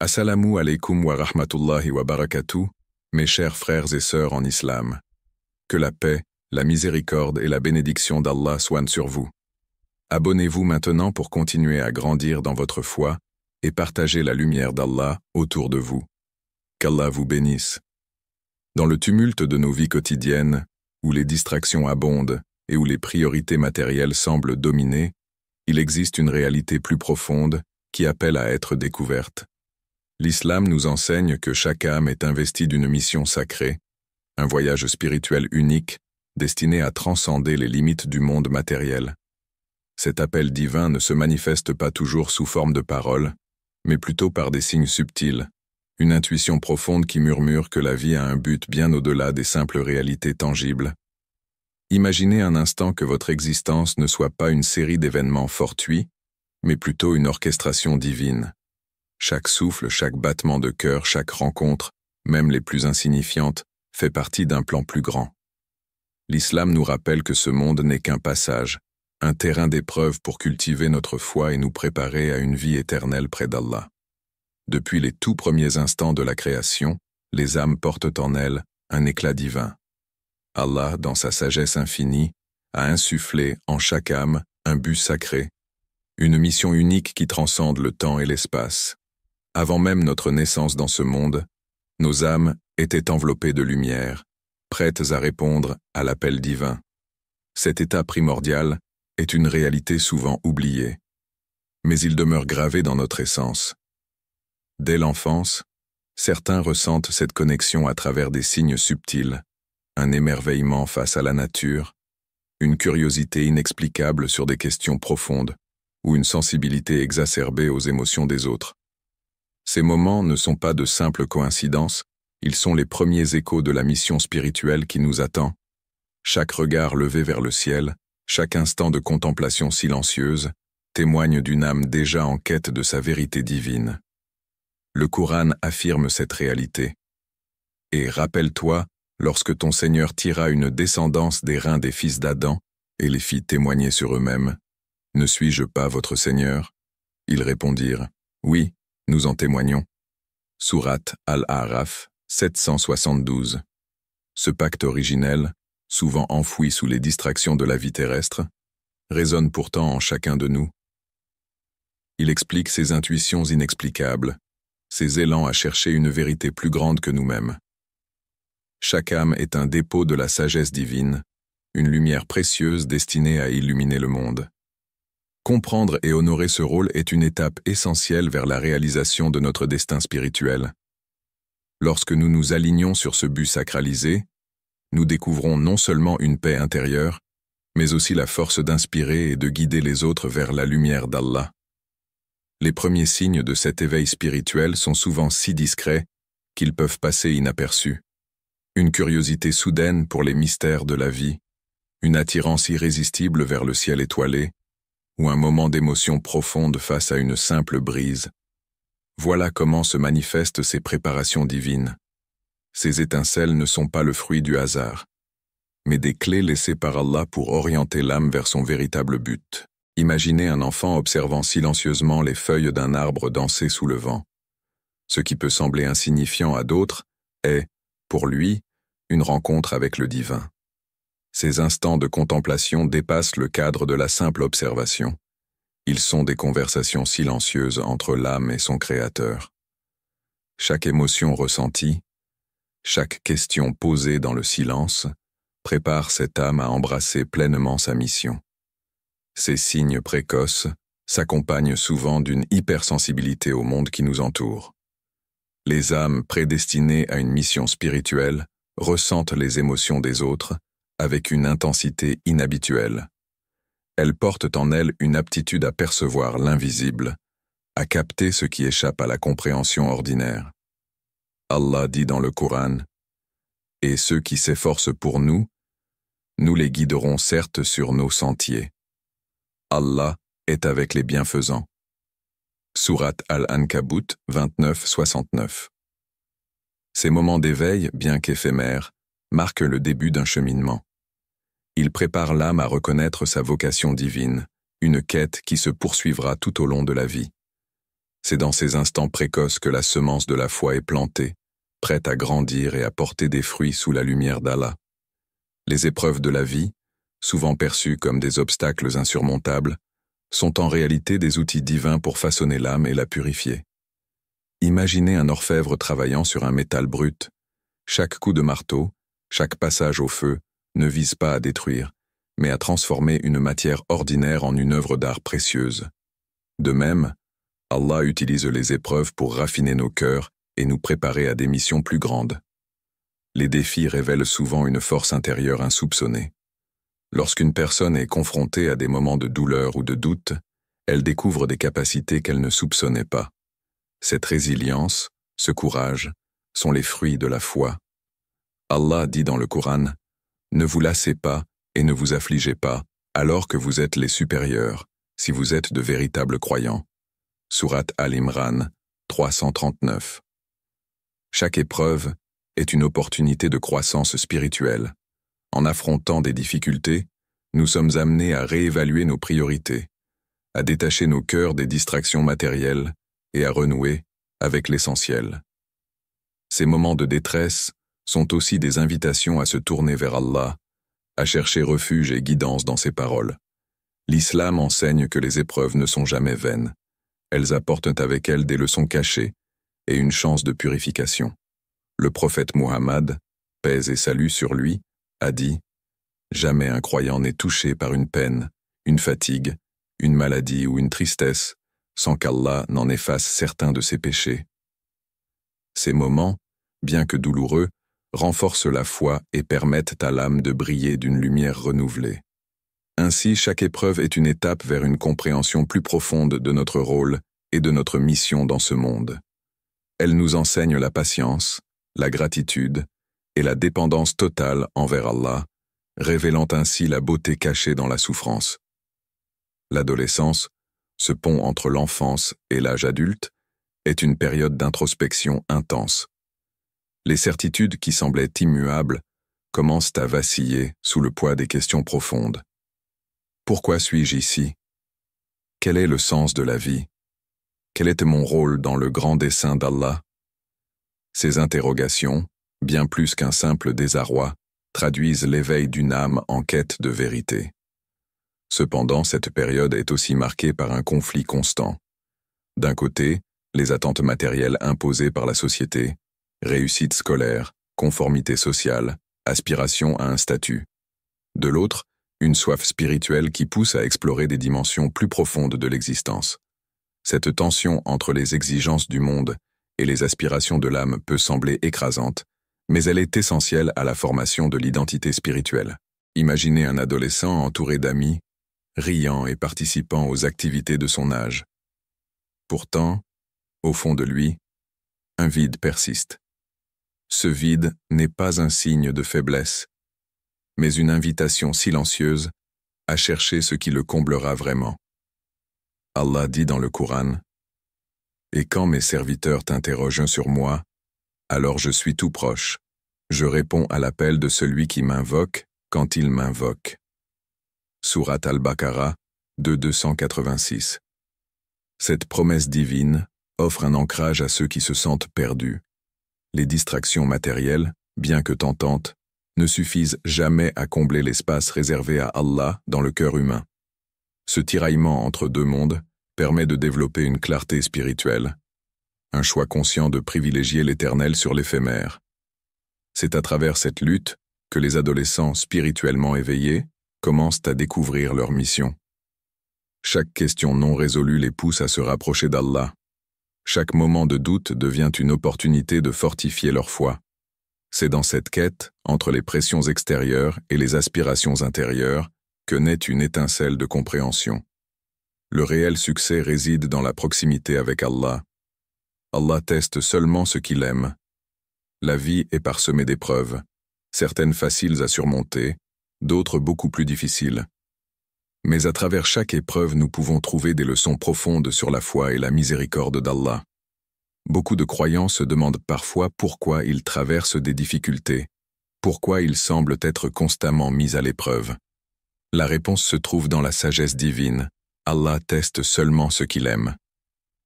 Assalamu alaikum wa rahmatullahi wa barakatuh, mes chers frères et sœurs en islam. Que la paix, la miséricorde et la bénédiction d'Allah soient sur vous. Abonnez-vous maintenant pour continuer à grandir dans votre foi et partager la lumière d'Allah autour de vous. Qu'Allah vous bénisse. Dans le tumulte de nos vies quotidiennes, où les distractions abondent et où les priorités matérielles semblent dominer, il existe une réalité plus profonde qui appelle à être découverte. L'islam nous enseigne que chaque âme est investie d'une mission sacrée, un voyage spirituel unique destiné à transcender les limites du monde matériel. Cet appel divin ne se manifeste pas toujours sous forme de paroles, mais plutôt par des signes subtils, une intuition profonde qui murmure que la vie a un but bien au-delà des simples réalités tangibles. Imaginez un instant que votre existence ne soit pas une série d'événements fortuits, mais plutôt une orchestration divine. Chaque souffle, chaque battement de cœur, chaque rencontre, même les plus insignifiantes, fait partie d'un plan plus grand. L'islam nous rappelle que ce monde n'est qu'un passage, un terrain d'épreuve pour cultiver notre foi et nous préparer à une vie éternelle près d'Allah. Depuis les tout premiers instants de la création, les âmes portent en elles un éclat divin. Allah, dans sa sagesse infinie, a insufflé en chaque âme un but sacré, une mission unique qui transcende le temps et l'espace. Avant même notre naissance dans ce monde, nos âmes étaient enveloppées de lumière, prêtes à répondre à l'appel divin. Cet état primordial est une réalité souvent oubliée, mais il demeure gravé dans notre essence. Dès l'enfance, certains ressentent cette connexion à travers des signes subtils, un émerveillement face à la nature, une curiosité inexplicable sur des questions profondes, ou une sensibilité exacerbée aux émotions des autres. Ces moments ne sont pas de simples coïncidences, ils sont les premiers échos de la mission spirituelle qui nous attend. Chaque regard levé vers le ciel, chaque instant de contemplation silencieuse, témoigne d'une âme déjà en quête de sa vérité divine. Le Coran affirme cette réalité. Et rappelle-toi, lorsque ton Seigneur tira une descendance des reins des fils d'Adam et les fit témoigner sur eux-mêmes, « Ne suis-je pas votre Seigneur ?» Ils répondirent, « Oui, nous en témoignons. » Sourate Al-A'raf 772. Ce pacte originel, souvent enfoui sous les distractions de la vie terrestre, résonne pourtant en chacun de nous. Il explique ces intuitions inexplicables, ces élans à chercher une vérité plus grande que nous-mêmes. Chaque âme est un dépôt de la sagesse divine, une lumière précieuse destinée à illuminer le monde. Comprendre et honorer ce rôle est une étape essentielle vers la réalisation de notre destin spirituel. Lorsque nous nous alignons sur ce but sacralisé, nous découvrons non seulement une paix intérieure, mais aussi la force d'inspirer et de guider les autres vers la lumière d'Allah. Les premiers signes de cet éveil spirituel sont souvent si discrets qu'ils peuvent passer inaperçus. Une curiosité soudaine pour les mystères de la vie, une attirance irrésistible vers le ciel étoilé, ou un moment d'émotion profonde face à une simple brise. Voilà comment se manifestent ces préparations divines. Ces étincelles ne sont pas le fruit du hasard, mais des clés laissées par Allah pour orienter l'âme vers son véritable but. Imaginez un enfant observant silencieusement les feuilles d'un arbre danser sous le vent. Ce qui peut sembler insignifiant à d'autres est, pour lui, une rencontre avec le divin. Ces instants de contemplation dépassent le cadre de la simple observation. Ils sont des conversations silencieuses entre l'âme et son Créateur. Chaque émotion ressentie, chaque question posée dans le silence, prépare cette âme à embrasser pleinement sa mission. Ces signes précoces s'accompagnent souvent d'une hypersensibilité au monde qui nous entoure. Les âmes prédestinées à une mission spirituelle ressentent les émotions des autres avec une intensité inhabituelle. Elles portent en elles une aptitude à percevoir l'invisible, à capter ce qui échappe à la compréhension ordinaire. Allah dit dans le Coran, « Et ceux qui s'efforcent pour nous, nous les guiderons certes sur nos sentiers. Allah est avec les bienfaisants. » Sourate Al-Ankabut 29-69. Ces moments d'éveil, bien qu'éphémères, marquent le début d'un cheminement. Ils préparent l'âme à reconnaître sa vocation divine, une quête qui se poursuivra tout au long de la vie. C'est dans ces instants précoces que la semence de la foi est plantée, prête à grandir et à porter des fruits sous la lumière d'Allah. Les épreuves de la vie, souvent perçues comme des obstacles insurmontables, sont en réalité des outils divins pour façonner l'âme et la purifier. Imaginez un orfèvre travaillant sur un métal brut. Chaque coup de marteau, chaque passage au feu, ne vise pas à détruire, mais à transformer une matière ordinaire en une œuvre d'art précieuse. De même, Allah utilise les épreuves pour raffiner nos cœurs et nous préparer à des missions plus grandes. Les défis révèlent souvent une force intérieure insoupçonnée. Lorsqu'une personne est confrontée à des moments de douleur ou de doute, elle découvre des capacités qu'elle ne soupçonnait pas. Cette résilience, ce courage, sont les fruits de la foi. Allah dit dans le Coran, « Ne vous lassez pas et ne vous affligez pas, alors que vous êtes les supérieurs, si vous êtes de véritables croyants. » Sourate Al-Imran, 339. Chaque épreuve est une opportunité de croissance spirituelle. En affrontant des difficultés, nous sommes amenés à réévaluer nos priorités, à détacher nos cœurs des distractions matérielles et à renouer avec l'essentiel. Ces moments de détresse sont aussi des invitations à se tourner vers Allah, à chercher refuge et guidance dans ses paroles. L'islam enseigne que les épreuves ne sont jamais vaines. Elles apportent avec elles des leçons cachées et une chance de purification. Le prophète Muhammad, paix et salut sur lui, a dit « Jamais un croyant n'est touché par une peine, une fatigue, une maladie ou une tristesse, sans qu'Allah n'en efface certains de ses péchés. » Ces moments, bien que douloureux, renforcent la foi et permettent à l'âme de briller d'une lumière renouvelée. Ainsi, chaque épreuve est une étape vers une compréhension plus profonde de notre rôle et de notre mission dans ce monde. Elle nous enseigne la patience, la gratitude et la dépendance totale envers Allah, révélant ainsi la beauté cachée dans la souffrance. L'adolescence, ce pont entre l'enfance et l'âge adulte, est une période d'introspection intense. Les certitudes qui semblaient immuables commencent à vaciller sous le poids des questions profondes. Pourquoi suis-je ici? Quel est le sens de la vie? Quel était mon rôle dans le grand dessein d'Allah? Ces interrogations, bien plus qu'un simple désarroi, traduisent l'éveil d'une âme en quête de vérité. Cependant, cette période est aussi marquée par un conflit constant. D'un côté, les attentes matérielles imposées par la société, réussite scolaire, conformité sociale, aspiration à un statut. De l'autre, une soif spirituelle qui pousse à explorer des dimensions plus profondes de l'existence. Cette tension entre les exigences du monde et les aspirations de l'âme peut sembler écrasante, mais elle est essentielle à la formation de l'identité spirituelle. Imaginez un adolescent entouré d'amis, riant et participant aux activités de son âge. Pourtant, au fond de lui, un vide persiste. Ce vide n'est pas un signe de faiblesse, mais une invitation silencieuse à chercher ce qui le comblera vraiment. Allah dit dans le Coran, « Et quand mes serviteurs t'interrogent sur moi, alors je suis tout proche. Je réponds à l'appel de celui qui m'invoque quand il m'invoque. » Sourate Al-Baqarah 286. Cette promesse divine offre un ancrage à ceux qui se sentent perdus. Les distractions matérielles, bien que tentantes, ne suffisent jamais à combler l'espace réservé à Allah dans le cœur humain. Ce tiraillement entre deux mondes permet de développer une clarté spirituelle, un choix conscient de privilégier l'éternel sur l'éphémère. C'est à travers cette lutte que les adolescents spirituellement éveillés commencent à découvrir leur mission. Chaque question non résolue les pousse à se rapprocher d'Allah. Chaque moment de doute devient une opportunité de fortifier leur foi. C'est dans cette quête, entre les pressions extérieures et les aspirations intérieures, que naît une étincelle de compréhension. Le réel succès réside dans la proximité avec Allah. Allah teste seulement ce qu'il aime. La vie est parsemée d'épreuves, certaines faciles à surmonter, d'autres beaucoup plus difficiles. Mais à travers chaque épreuve, nous pouvons trouver des leçons profondes sur la foi et la miséricorde d'Allah. Beaucoup de croyants se demandent parfois pourquoi ils traversent des difficultés, pourquoi ils semblent être constamment mis à l'épreuve. La réponse se trouve dans la sagesse divine. Allah teste seulement ce qu'il aime.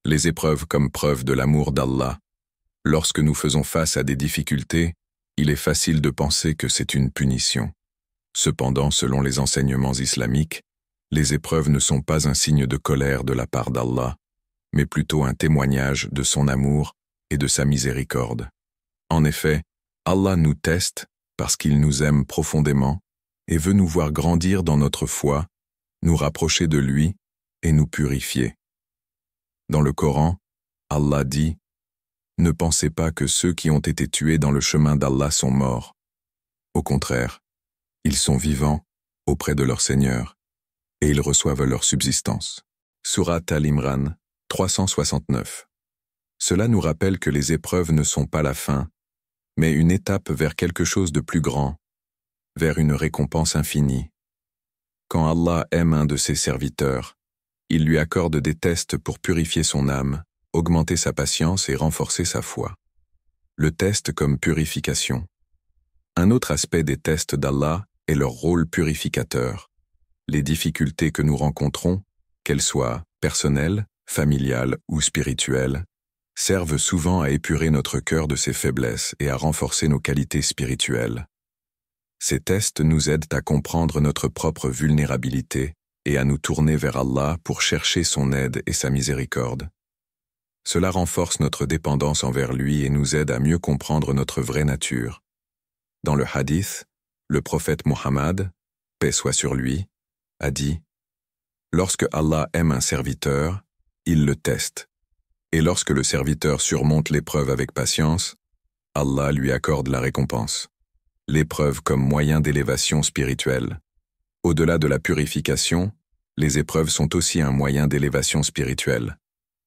Les épreuves comme preuve de l'amour d'Allah. Lorsque nous faisons face à des difficultés, il est facile de penser que c'est une punition. Cependant, selon les enseignements islamiques, les épreuves ne sont pas un signe de colère de la part d'Allah, mais plutôt un témoignage de son amour et de sa miséricorde. En effet, Allah nous teste parce qu'il nous aime profondément et veut nous voir grandir dans notre foi, nous rapprocher de lui et nous purifier. Dans le Coran, Allah dit « Ne pensez pas que ceux qui ont été tués dans le chemin d'Allah sont morts. Au contraire, ils sont vivants auprès de leur Seigneur et ils reçoivent leur subsistance. » Sourate Al-Imran 369. Cela nous rappelle que les épreuves ne sont pas la fin, mais une étape vers quelque chose de plus grand, vers une récompense infinie. Quand Allah aime un de ses serviteurs, il lui accorde des tests pour purifier son âme, augmenter sa patience et renforcer sa foi. Le test comme purification. Un autre aspect des tests d'Allah est leur rôle purificateur. Les difficultés que nous rencontrons, qu'elles soient personnelles, familiales ou spirituelles, servent souvent à épurer notre cœur de ses faiblesses et à renforcer nos qualités spirituelles. Ces tests nous aident à comprendre notre propre vulnérabilité et à nous tourner vers Allah pour chercher son aide et sa miséricorde. Cela renforce notre dépendance envers lui et nous aide à mieux comprendre notre vraie nature. Dans le hadith, le prophète Mohammed, paix soit sur lui, a dit « Lorsque Allah aime un serviteur, il le teste. Et lorsque le serviteur surmonte l'épreuve avec patience, Allah lui accorde la récompense. » L'épreuve comme moyen d'élévation spirituelle. Au-delà de la purification, les épreuves sont aussi un moyen d'élévation spirituelle.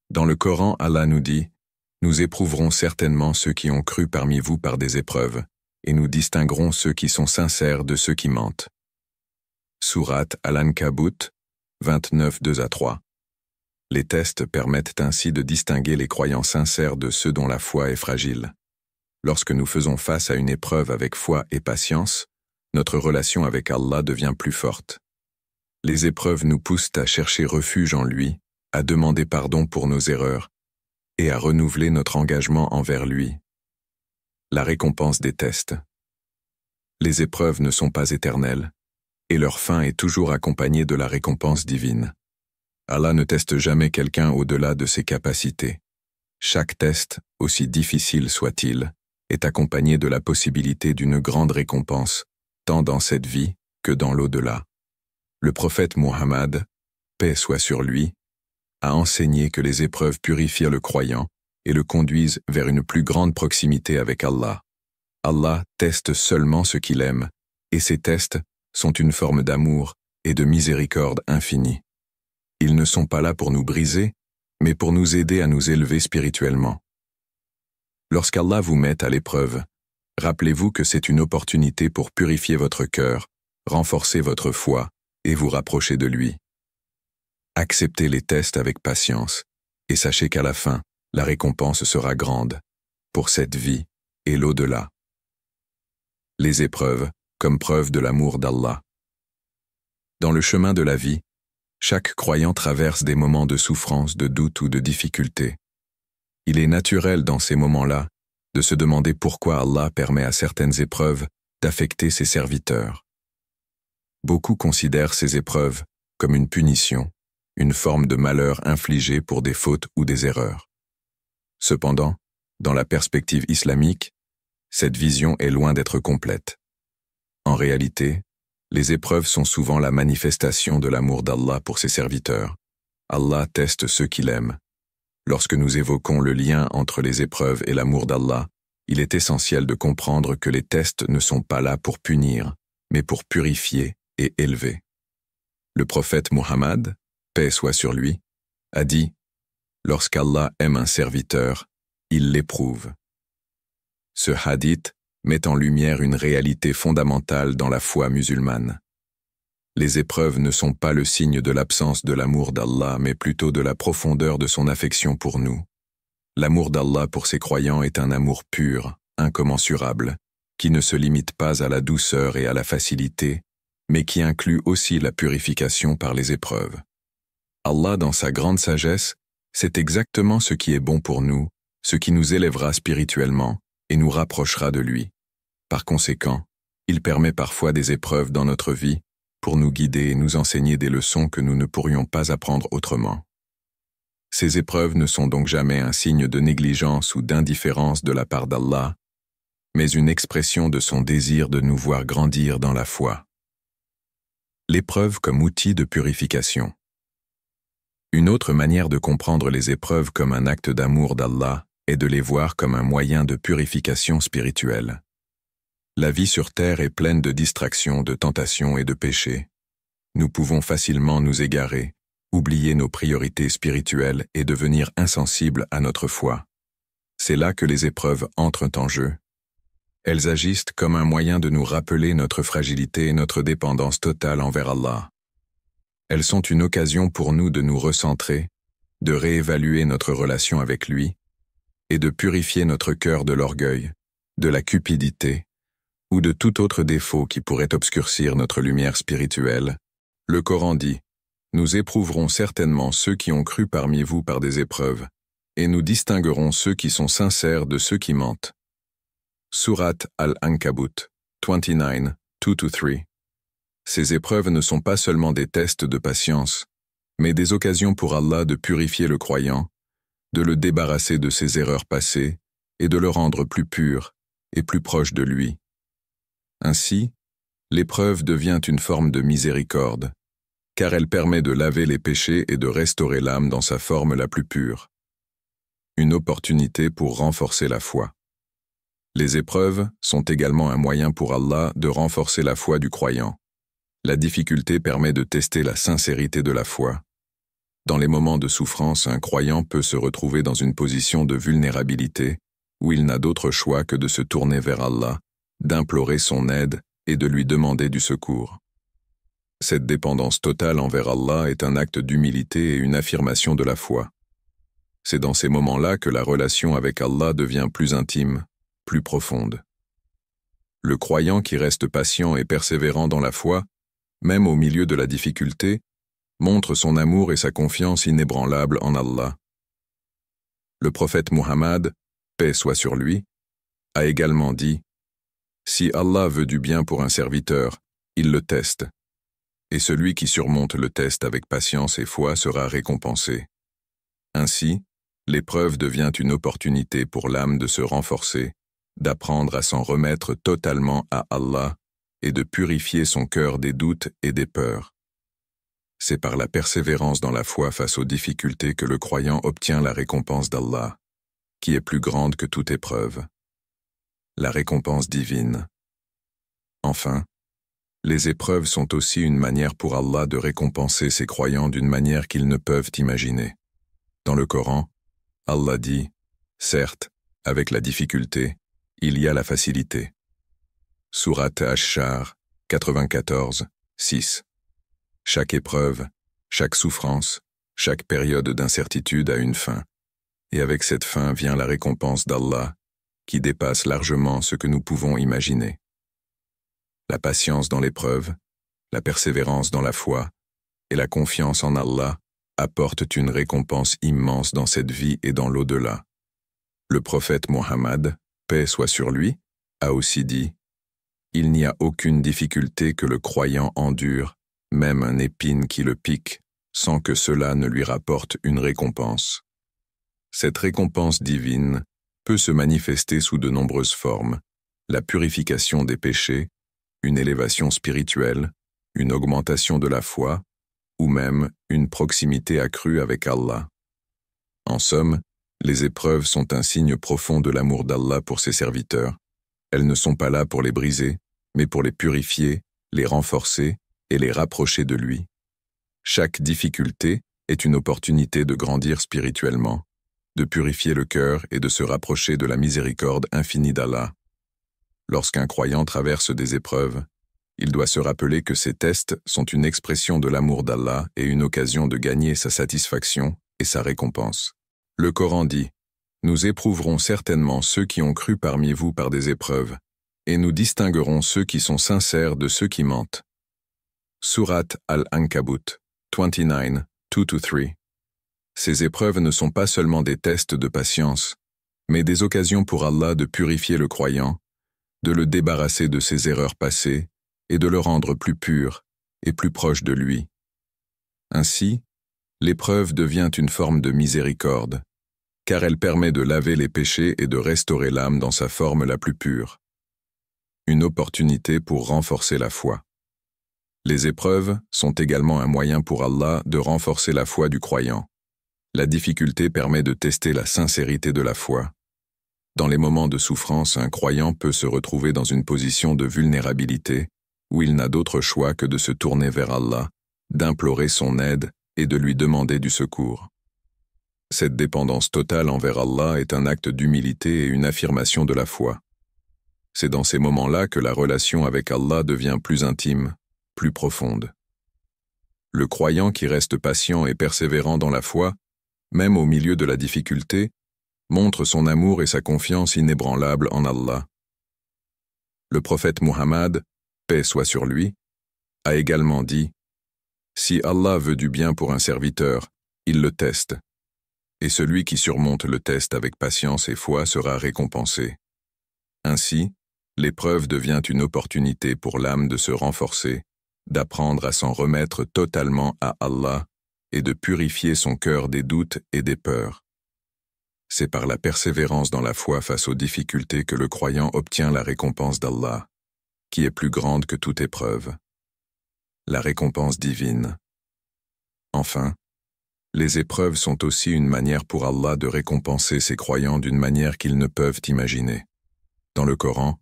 Dans le Coran, Allah nous dit « Nous éprouverons certainement ceux qui ont cru parmi vous par des épreuves, et nous distinguerons ceux qui sont sincères de ceux qui mentent. » Sourate Al-Ankabut 29, 2-3. Les tests permettent ainsi de distinguer les croyants sincères de ceux dont la foi est fragile. Lorsque nous faisons face à une épreuve avec foi et patience, notre relation avec Allah devient plus forte. Les épreuves nous poussent à chercher refuge en lui, à demander pardon pour nos erreurs et à renouveler notre engagement envers lui. La récompense des tests. Les épreuves ne sont pas éternelles, et leur fin est toujours accompagnée de la récompense divine. Allah ne teste jamais quelqu'un au-delà de ses capacités. Chaque test, aussi difficile soit-il, est accompagné de la possibilité d'une grande récompense, tant dans cette vie que dans l'au-delà. Le prophète Mohammed, paix soit sur lui, a enseigné que les épreuves purifient le croyant et le conduisent vers une plus grande proximité avec Allah. Allah teste seulement ce qu'il aime, et ces tests sont une forme d'amour et de miséricorde infinie. Ils ne sont pas là pour nous briser, mais pour nous aider à nous élever spirituellement. Lorsqu'Allah vous met à l'épreuve, rappelez-vous que c'est une opportunité pour purifier votre cœur, renforcer votre foi et vous rapprocher de lui. Acceptez les tests avec patience et sachez qu'à la fin, la récompense sera grande pour cette vie et l'au-delà. Les épreuves comme preuve de l'amour d'Allah. Dans le chemin de la vie, chaque croyant traverse des moments de souffrance, de doute ou de difficulté. Il est naturel dans ces moments-là de se demander pourquoi Allah permet à certaines épreuves d'affecter ses serviteurs. Beaucoup considèrent ces épreuves comme une punition, une forme de malheur infligé pour des fautes ou des erreurs. Cependant, dans la perspective islamique, cette vision est loin d'être complète. En réalité, les épreuves sont souvent la manifestation de l'amour d'Allah pour ses serviteurs. Allah teste ceux qu'il aime. Lorsque nous évoquons le lien entre les épreuves et l'amour d'Allah, il est essentiel de comprendre que les tests ne sont pas là pour punir, mais pour purifier et élever. Le prophète Mohammed, paix soit sur lui, a dit « Lorsqu'Allah aime un serviteur, il l'éprouve. » Ce hadith met en lumière une réalité fondamentale dans la foi musulmane. Les épreuves ne sont pas le signe de l'absence de l'amour d'Allah, mais plutôt de la profondeur de son affection pour nous. L'amour d'Allah pour ses croyants est un amour pur, incommensurable, qui ne se limite pas à la douceur et à la facilité, mais qui inclut aussi la purification par les épreuves. Allah, dans sa grande sagesse, C'est exactement ce qui est bon pour nous, ce qui nous élèvera spirituellement et nous rapprochera de lui. Par conséquent, il permet parfois des épreuves dans notre vie pour nous guider et nous enseigner des leçons que nous ne pourrions pas apprendre autrement. Ces épreuves ne sont donc jamais un signe de négligence ou d'indifférence de la part d'Allah, mais une expression de son désir de nous voir grandir dans la foi. L'épreuve comme outil de purification. Une autre manière de comprendre les épreuves comme un acte d'amour d'Allah est de les voir comme un moyen de purification spirituelle. La vie sur terre est pleine de distractions, de tentations et de péchés. Nous pouvons facilement nous égarer, oublier nos priorités spirituelles et devenir insensibles à notre foi. C'est là que les épreuves entrent en jeu. Elles agissent comme un moyen de nous rappeler notre fragilité et notre dépendance totale envers Allah. Elles sont une occasion pour nous de nous recentrer, de réévaluer notre relation avec lui et de purifier notre cœur de l'orgueil, de la cupidité ou de tout autre défaut qui pourrait obscurcir notre lumière spirituelle. Le Coran dit « Nous éprouverons certainement ceux qui ont cru parmi vous par des épreuves, et nous distinguerons ceux qui sont sincères de ceux qui mentent. » Sourate Al-Ankabut 29, 2-3. Ces épreuves ne sont pas seulement des tests de patience, mais des occasions pour Allah de purifier le croyant, de le débarrasser de ses erreurs passées et de le rendre plus pur et plus proche de lui. Ainsi, l'épreuve devient une forme de miséricorde, car elle permet de laver les péchés et de restaurer l'âme dans sa forme la plus pure. Une opportunité pour renforcer la foi. Les épreuves sont également un moyen pour Allah de renforcer la foi du croyant. La difficulté permet de tester la sincérité de la foi. Dans les moments de souffrance, un croyant peut se retrouver dans une position de vulnérabilité, où il n'a d'autre choix que de se tourner vers Allah, d'implorer son aide et de lui demander du secours. Cette dépendance totale envers Allah est un acte d'humilité et une affirmation de la foi. C'est dans ces moments-là que la relation avec Allah devient plus intime, plus profonde. Le croyant qui reste patient et persévérant dans la foi, même au milieu de la difficulté, montre son amour et sa confiance inébranlables en Allah. Le prophète Muhammad, paix soit sur lui, a également dit « Si Allah veut du bien pour un serviteur, il le teste, et celui qui surmonte le test avec patience et foi sera récompensé. » Ainsi, l'épreuve devient une opportunité pour l'âme de se renforcer, d'apprendre à s'en remettre totalement à Allah et de purifier son cœur des doutes et des peurs. C'est par la persévérance dans la foi face aux difficultés que le croyant obtient la récompense d'Allah, qui est plus grande que toute épreuve. La récompense divine. Enfin, les épreuves sont aussi une manière pour Allah de récompenser ses croyants d'une manière qu'ils ne peuvent imaginer. Dans le Coran, Allah dit « Certes, avec la difficulté, il y a la facilité. » Sourate Ash-Shar 94, 6. Chaque épreuve, chaque souffrance, chaque période d'incertitude a une fin, et avec cette fin vient la récompense d'Allah, qui dépasse largement ce que nous pouvons imaginer. La patience dans l'épreuve, la persévérance dans la foi et la confiance en Allah apportent une récompense immense dans cette vie et dans l'au-delà. Le prophète Mohammed, paix soit sur lui, a aussi dit « Il n'y a aucune difficulté que le croyant endure, même un épine qui le pique, sans que cela ne lui rapporte une récompense. » Cette récompense divine peut se manifester sous de nombreuses formes, la purification des péchés, une élévation spirituelle, une augmentation de la foi, ou même une proximité accrue avec Allah. En somme, les épreuves sont un signe profond de l'amour d'Allah pour ses serviteurs. Elles ne sont pas là pour les briser, mais pour les purifier, les renforcer et les rapprocher de lui. Chaque difficulté est une opportunité de grandir spirituellement, de purifier le cœur et de se rapprocher de la miséricorde infinie d'Allah. Lorsqu'un croyant traverse des épreuves, il doit se rappeler que ces tests sont une expression de l'amour d'Allah et une occasion de gagner sa satisfaction et sa récompense. Le Coran dit « Nous éprouverons certainement ceux qui ont cru parmi vous par des épreuves, et nous distinguerons ceux qui sont sincères de ceux qui mentent. » Sourate Al-Ankabut 29, 2-3. Ces épreuves ne sont pas seulement des tests de patience, mais des occasions pour Allah de purifier le croyant, de le débarrasser de ses erreurs passées et de le rendre plus pur et plus proche de lui. Ainsi, l'épreuve devient une forme de miséricorde, car elle permet de laver les péchés et de restaurer l'âme dans sa forme la plus pure. Une opportunité pour renforcer la foi. Les épreuves sont également un moyen pour Allah de renforcer la foi du croyant. La difficulté permet de tester la sincérité de la foi. Dans les moments de souffrance, un croyant peut se retrouver dans une position de vulnérabilité, où il n'a d'autre choix que de se tourner vers Allah, d'implorer son aide et de lui demander du secours. Cette dépendance totale envers Allah est un acte d'humilité et une affirmation de la foi. C'est dans ces moments-là que la relation avec Allah devient plus intime, plus profonde. Le croyant qui reste patient et persévérant dans la foi, même au milieu de la difficulté, montre son amour et sa confiance inébranlable en Allah. Le prophète Muhammad, paix soit sur lui, a également dit « Si Allah veut du bien pour un serviteur, il le teste, et celui qui surmonte le test avec patience et foi sera récompensé. » Ainsi, l'épreuve devient une opportunité pour l'âme de se renforcer, d'apprendre à s'en remettre totalement à Allah et de purifier son cœur des doutes et des peurs. C'est par la persévérance dans la foi face aux difficultés que le croyant obtient la récompense d'Allah, qui est plus grande que toute épreuve. La récompense divine. Enfin, les épreuves sont aussi une manière pour Allah de récompenser ses croyants d'une manière qu'ils ne peuvent imaginer. Dans le Coran,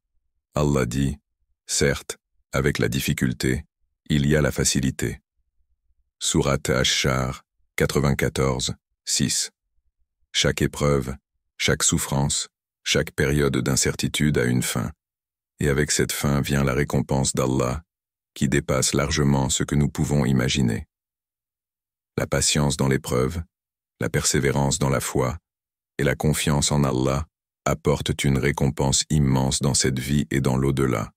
Allah dit « Certes, avec la difficulté, il y a la facilité. » Sourate Ash-Shar 94, 6. Chaque épreuve, chaque souffrance, chaque période d'incertitude a une fin, et avec cette fin vient la récompense d'Allah, qui dépasse largement ce que nous pouvons imaginer. La patience dans l'épreuve, la persévérance dans la foi et la confiance en Allah apportent une récompense immense dans cette vie et dans l'au-delà.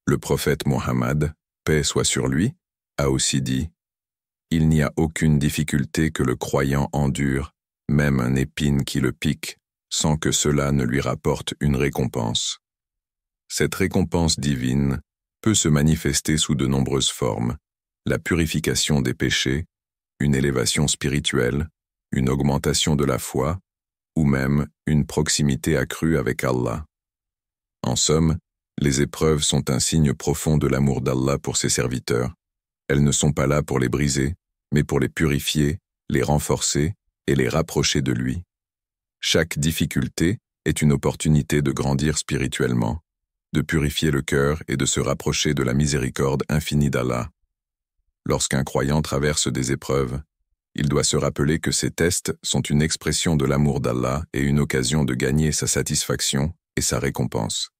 Le prophète Mohammed, paix soit sur lui, a aussi dit « Il n'y a aucune difficulté que le croyant endure, même un épine qui le pique, sans que cela ne lui rapporte une récompense. » Cette récompense divine peut se manifester sous de nombreuses formes, la purification des péchés, une élévation spirituelle, une augmentation de la foi, ou même une proximité accrue avec Allah. En somme, les épreuves sont un signe profond de l'amour d'Allah pour ses serviteurs. Elles ne sont pas là pour les briser, mais pour les purifier, les renforcer et les rapprocher de lui. Chaque difficulté est une opportunité de grandir spirituellement, de purifier le cœur et de se rapprocher de la miséricorde infinie d'Allah. Lorsqu'un croyant traverse des épreuves, il doit se rappeler que ces tests sont une expression de l'amour d'Allah et une occasion de gagner sa satisfaction et sa récompense.